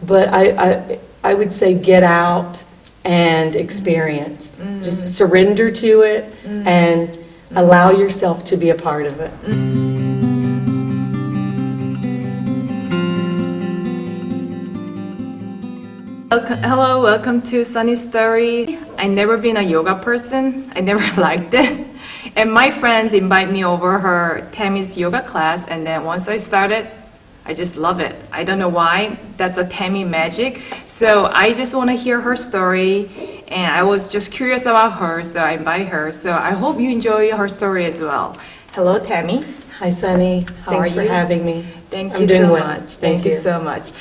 but I would say get out and experience. Just surrender to it and allow yourself to be a part of it. Hello, welcome to Sunny Story. I never been a yoga person. I never liked it. And my friends invite me over her Tammie's yoga class, and then once I started, I just love it. I don't know why. That's a Tammie magic. So I just want to hear her story, and I was just curious about her, so I invite her. So I hope you enjoy her story as well. Hello, Tammie. Hi, Sunny. How Thanks are for you? having me. Thank you so much. Thank you so much.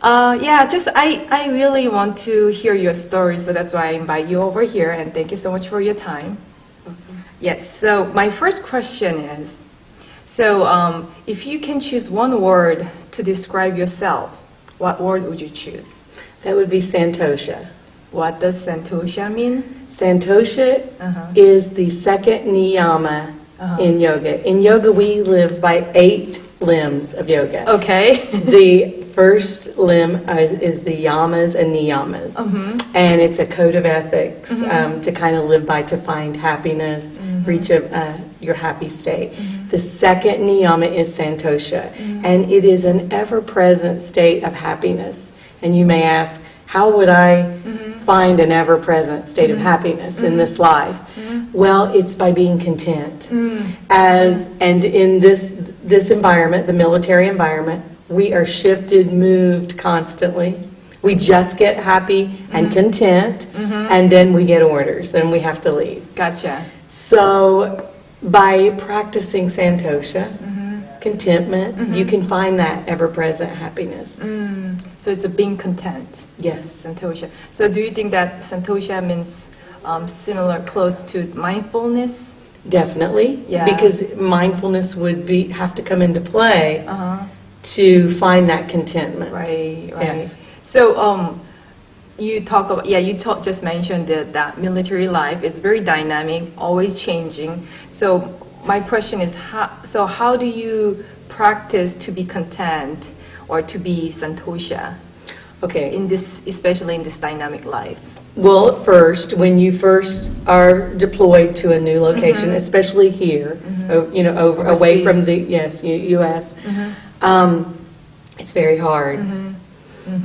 I really want to hear your story, so that's why I invite you over here, and thank you so much for your time. Yes, so my first question is, if you can choose one word to describe yourself, what word would you choose? That would be Santosha. What does Santosha mean? Santosha is the second niyama in yoga. In yoga, we live by 8 limbs of yoga. Okay. The first limb is the yamas and niyamas. And it's a code of ethics to kind of live by, to find happiness, reach your happy state. The second niyama is Santosha, and it is an ever-present state of happiness. And you may ask, how would I find an ever-present state of happiness in this life? Well, it's by being content. And in this environment, the military environment, we are shifted, moved constantly. We just get happy and content, and then we get orders, and we have to leave. Gotcha. So by practicing Santosha, contentment, you can find that ever-present happiness. So it's a being content. Yes. Santosha. So do you think that Santosha means similar, close to mindfulness? Definitely. Yeah. Because mindfulness would have to come into play to find that contentment. Right. Yes. So you talk about, just mentioned that military life is very dynamic, always changing. So my question is, how do you practice to be content or to be Santosha? Okay. Especially in this dynamic life. Well, first, when you first are deployed to a new location, especially here, away from the U.S., it's very hard.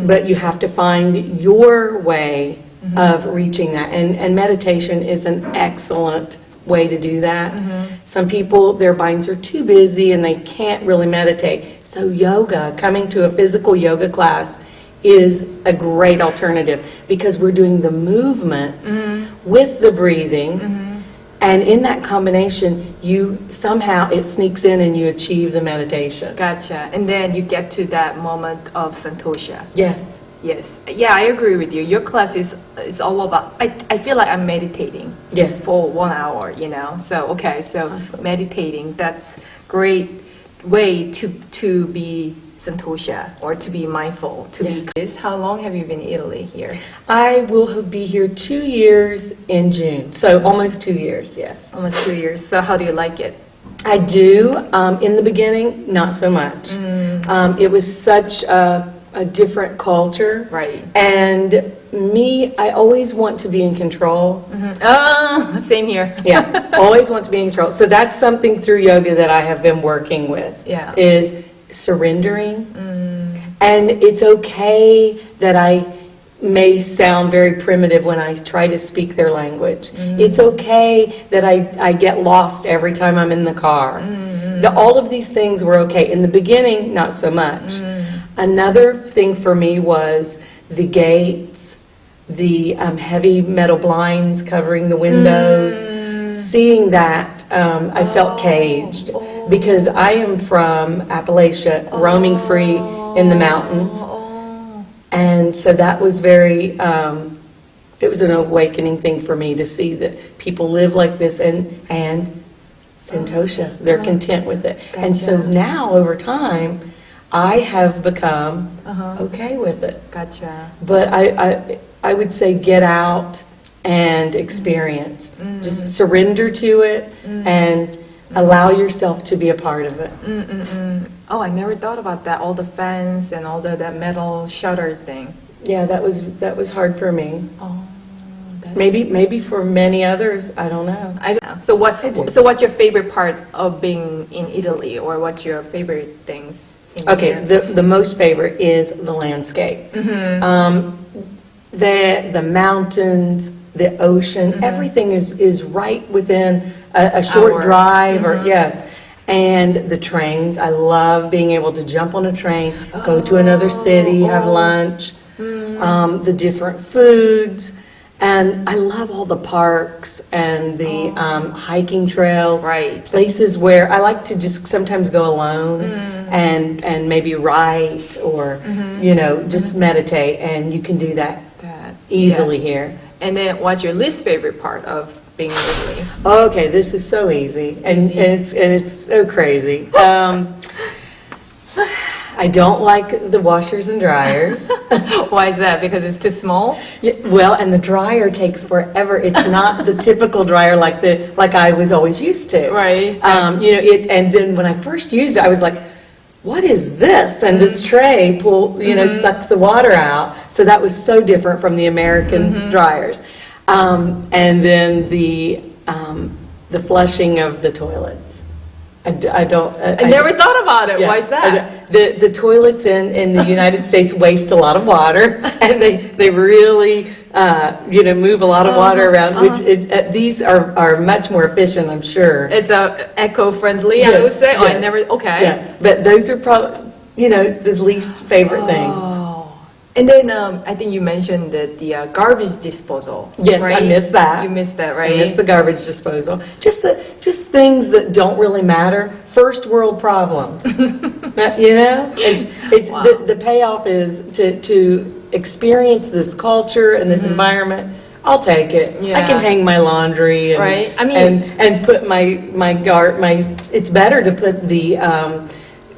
But you have to find your way of reaching that, and meditation is an excellent way to do that. Some people, their minds are too busy and they can't really meditate. So yoga, coming to a physical yoga class, is a great alternative because we're doing the movements with the breathing, and in that combination, somehow it sneaks in and you achieve the meditation. Gotcha. And then you get to that moment of Santosha. Yes. Yes. Yeah, I agree with you. Your class is all about, I feel like I'm meditating. Yes. For 1 hour, So, okay, so awesome. Meditating, that's great way to be Santosha, or to be mindful, to be this. How long have you been in Italy here? I will be here 2 years in June, so almost 2 years, yes. Almost 2 years. So how do you like it? I do. In the beginning, not so much. It was such a different culture. Right. And I always want to be in control. Same here. Yeah, always want to be in control. So that's something through yoga that I have been working with. Yeah. Is surrendering. And it's okay that I may sound very primitive when I try to speak their language. It's okay that I get lost every time I'm in the car. All of these things were okay. In the beginning, not so much. Another thing for me was the gates, the heavy metal blinds covering the windows. Seeing that, I felt caged. Because I am from Appalachia, roaming free in the mountains. And so that was it was an awakening thing for me to see that people live like this and Santosha, they're content with it. Gotcha. And so now, over time, I have become okay with it. Gotcha. But I would say get out and experience. Just surrender to it and Allow yourself to be a part of it. Oh, I never thought about that. All the fence and all that metal shutter thing. Yeah, that was hard for me. Oh, that's Maybe for many others, I don't know. I don't know. So what's your favorite part of being in Italy, or what's your favorite things in Okay, here? the most favorite is the landscape. The mountains, the ocean, everything is right within a short Hour. drive, or yes. And the trains, I love being able to jump on a train, go to another city, have lunch, the different foods. And I love all the parks and the hiking trails. Right. Places where I like to just sometimes go alone and maybe write or, just meditate. And you can do that easily here. And then what's your least favorite part of being in Italy? Okay, this is so easy. And it's so crazy. I don't like the washers and dryers. Why is that? Because it's too small? Yeah, well, and the dryer takes forever. It's not the typical dryer like I was always used to. Right. And then when I first used it, I was like, what is this? And this tray sucks the water out. So that was so different from the American dryers. And then the flushing of the toilets. I never thought about it. Yeah, Why is that? The toilets in the United States waste a lot of water, and they really move a lot of water around. Which these are much more efficient, I'm sure. It's eco-friendly, I would say. Oh, I never. Okay. Yeah, but those are probably the least favorite things. And then I think you mentioned that the garbage disposal. Yes, right? I missed that. You missed that, right? I missed the garbage disposal. Just things that don't really matter. First world problems. It's Wow. the payoff is to experience this culture and this environment. I'll take it. I Yeah. can hang my laundry and Right. I mean- and put my it's better to put the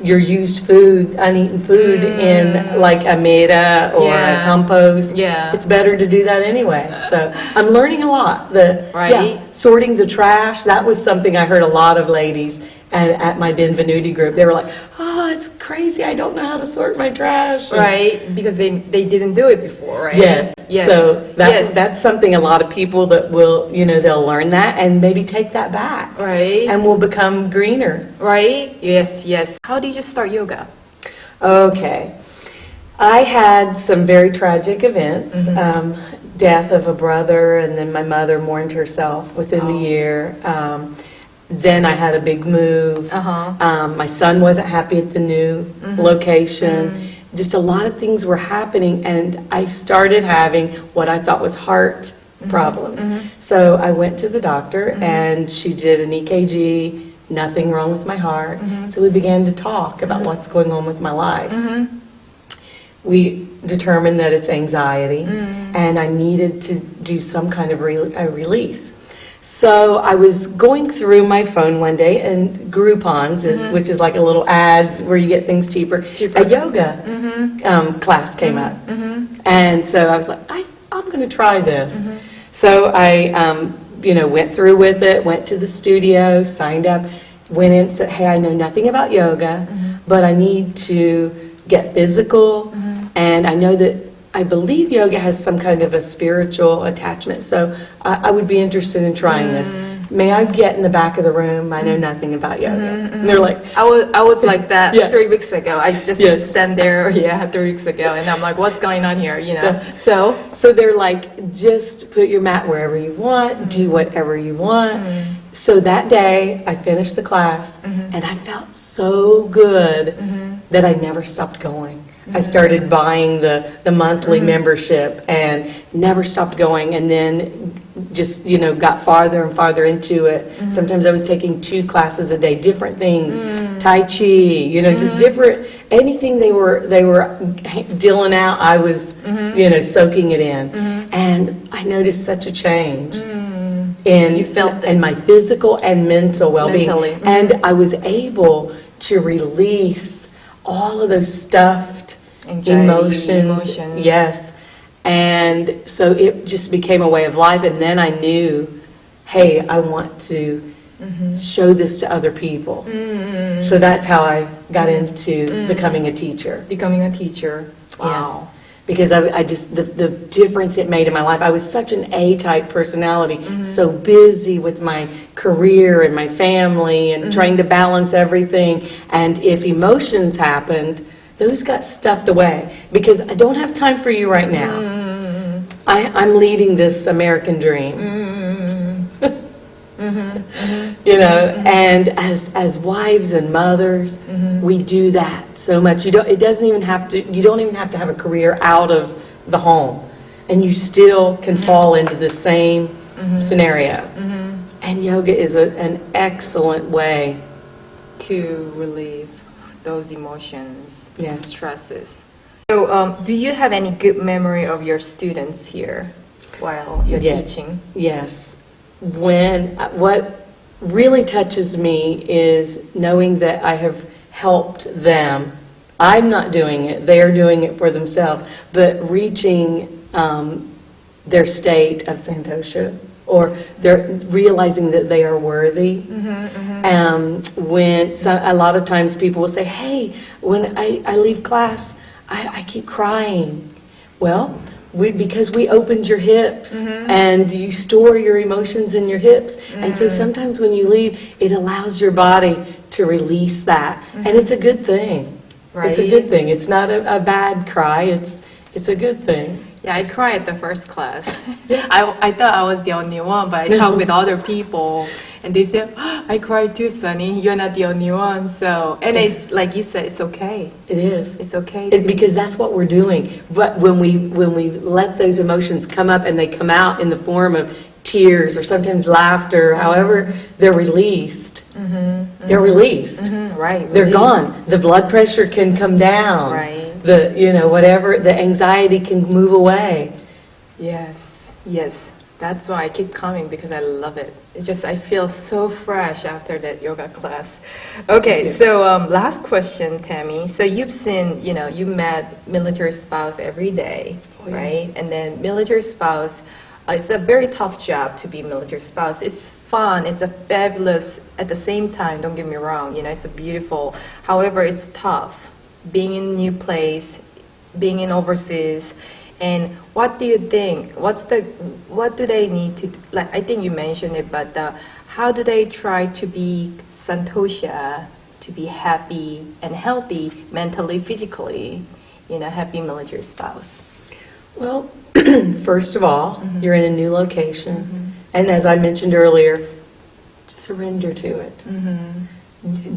your used food, uneaten food in like a meta or a compost. Yeah. It's better to do that anyway. So I'm learning a lot. Right. Sorting the trash, that was something I heard a lot of ladies at my Benvenuti group. They were like, oh, it's crazy. I don't know how to sort my trash. Right, because they didn't do it before, right? Yes. Yes. So Yes. that's something a lot of people that will, they'll learn that and maybe take that back. Right. And will become greener. Right? Yes, yes. How did you start yoga? Okay. I had some very tragic events. Death of a brother, and then my mother mourned herself within the year. Then I had a big move. My son wasn't happy at the new location. Just a lot of things were happening, and I started having what I thought was heart problems. So I went to the doctor, and she did an EKG, nothing wrong with my heart. So we began to talk about what's going on with my life. We determined that it's anxiety, and I needed to do some kind of a release. So I was going through my phone one day, and Groupon's, which is like a little ads where you get things cheaper. A yoga class came up, and so I was like, I'm going to try this. So I, went through with it, went to the studio, signed up, went in, said, hey, I know nothing about yoga, but I need to get physical, and I know that I believe yoga has some kind of a spiritual attachment, so I would be interested in trying this. May I get in the back of the room? I know nothing about yoga. And they're like, I was like that Yeah. 3 weeks ago. I just Yes. stand there, 3 weeks ago, and I'm like, what's going on here, Yeah. So, they're like, just put your mat wherever you want, do whatever you want. So that day, I finished the class, and I felt so good that I never stopped going. I started buying the monthly membership and never stopped going, and then just, got farther and farther into it. Sometimes I was taking 2 classes a day, different things, Tai Chi, just different, anything they were dealing out, I was, soaking it in. And I noticed such a change. In, You felt it. in my physical and mental well-being. Mentally. And I was able to release all of those stuffed Anxiety, emotions. Yes. And so it just became a way of life. And then I knew, hey, I want to show this to other people. So that's how I got into becoming a teacher. Becoming a teacher. Wow. Yes. Because I just, the difference it made in my life, I was such an A-type personality, so busy with my career and my family and trying to balance everything. And if emotions happened, those got stuffed away because I don't have time for you right now. I'm leading this American dream. You know, and as wives and mothers, we do that so much. You don't even have to have a career out of the home, and you still can fall into the same scenario. And yoga is an excellent way to relieve those emotions, Yeah. stresses. So, do you have any good memory of your students here while you're teaching? Yes. What really touches me is knowing that I have helped them. I'm not doing it, they are doing it for themselves, but reaching their state of santosha, or they're realizing that they are worthy. When a lot of times people will say, hey, when I leave class, I keep crying. Well, because we opened your hips and you store your emotions in your hips. And so sometimes when you leave, it allows your body to release that. And it's a good thing. Right. It's a good thing. It's not a bad cry. It's a good thing. Yeah, I cried at the first class. I thought I was the only one, but I talked with other people, and they said, oh, I cried too, Sunny. You're not the only one. So, and it's like you said, it's okay. It is. It's okay. Because that's what we're doing. But when we let those emotions come up and they come out in the form of tears or sometimes laughter, however they're released, they're released. Right. They're release. gone. The blood pressure can come down. Right. Whatever, the anxiety can move away. Yes. That's why I keep coming, because I love it. It's just, I feel so fresh after that yoga class. Okay, so last question, Tammie. So you've seen, you met military spouse every day, right? And then military spouse, it's a very tough job to be military spouse. It's fun, it's a fabulous, at the same time, don't get me wrong, it's a beautiful, however, it's tough. Being in a new place, being in overseas, and what do you think? What do they need to, I think you mentioned it, but how do they try to be santosha, to be happy and healthy mentally, physically, happy military spouse? Well, first of all, you're in a new location. And as I mentioned earlier, surrender to it.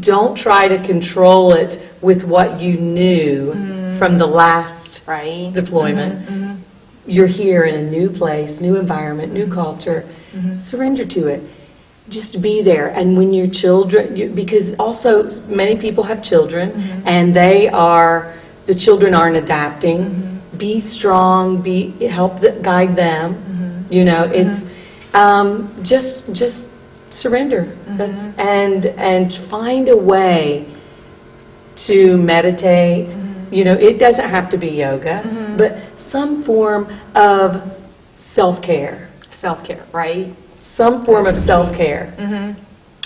Don't try to control it with what you knew from the last deployment. You're here in a new place, new environment, new culture. Surrender to it. Just be there. And when your children, because also many people have children, and the children aren't adapting. Be strong. Help guide them. It's just surrender. And find a way to meditate. It doesn't have to be yoga, but some form of self-care. Self-care, right? Some form of self-care.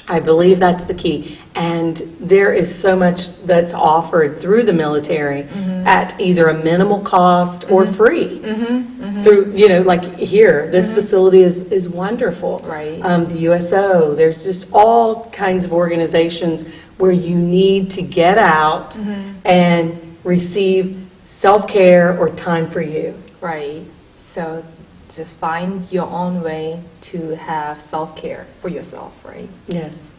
I believe that's the key. And there is so much that's offered through the military at either a minimal cost or free. Through, like here, this facility is wonderful. Right. The USO, there's just all kinds of organizations where you need to get out and receive self-care or time for you. Right. So to find your own way to have self-care for yourself, right? Yes.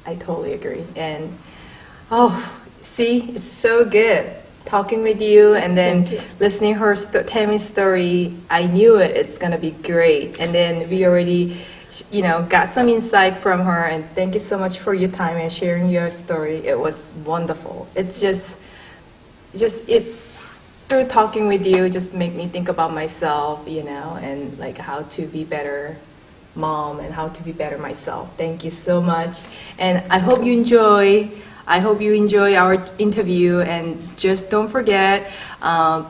I totally agree. And, see, it's so good talking with you, and then listening her Tammie's story. I knew it's going to be great. And then we already, got some insight from her, and thank you so much for your time and sharing your story. It was wonderful. It's just through talking with you, just make me think about myself, and how to be better mom and how to be better myself. Thank you so much, and I hope you enjoy our interview, and just don't forget,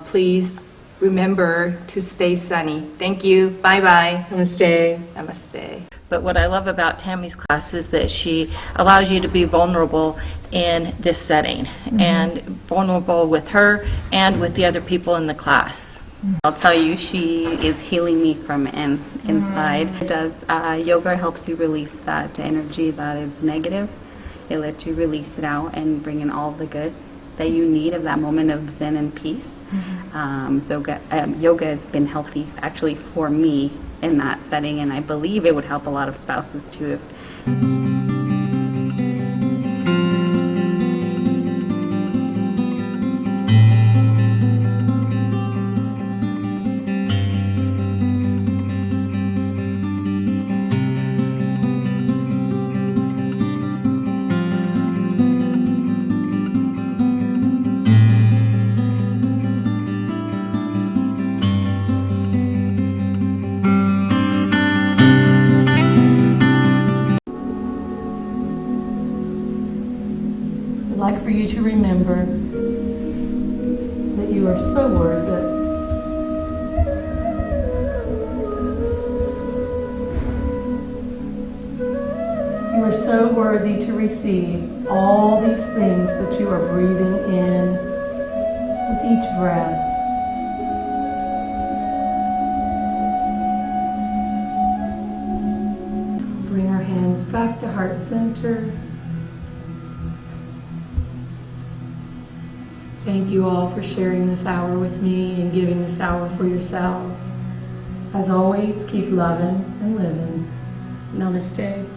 please remember to stay sunny. Thank you. Bye bye. Namaste. Namaste. But what I love about Tammie's class is that she allows you to be vulnerable in this setting, and vulnerable with her and with the other people in the class. I'll tell you, she is healing me from inside. It does. Yoga helps you release that energy that is negative. It lets you release it out and bring in all the good that you need of that moment of zen and peace. So yoga has been healthy, actually, for me in that setting, and I believe it would help a lot of spouses too. I'd like for you to remember that you are so worth it. You are so worthy to receive all these things that you are breathing in with each breath. Bring our hands back to heart center. Thank you all for sharing this hour with me and giving this hour for yourselves. As always, keep loving and living. Namaste.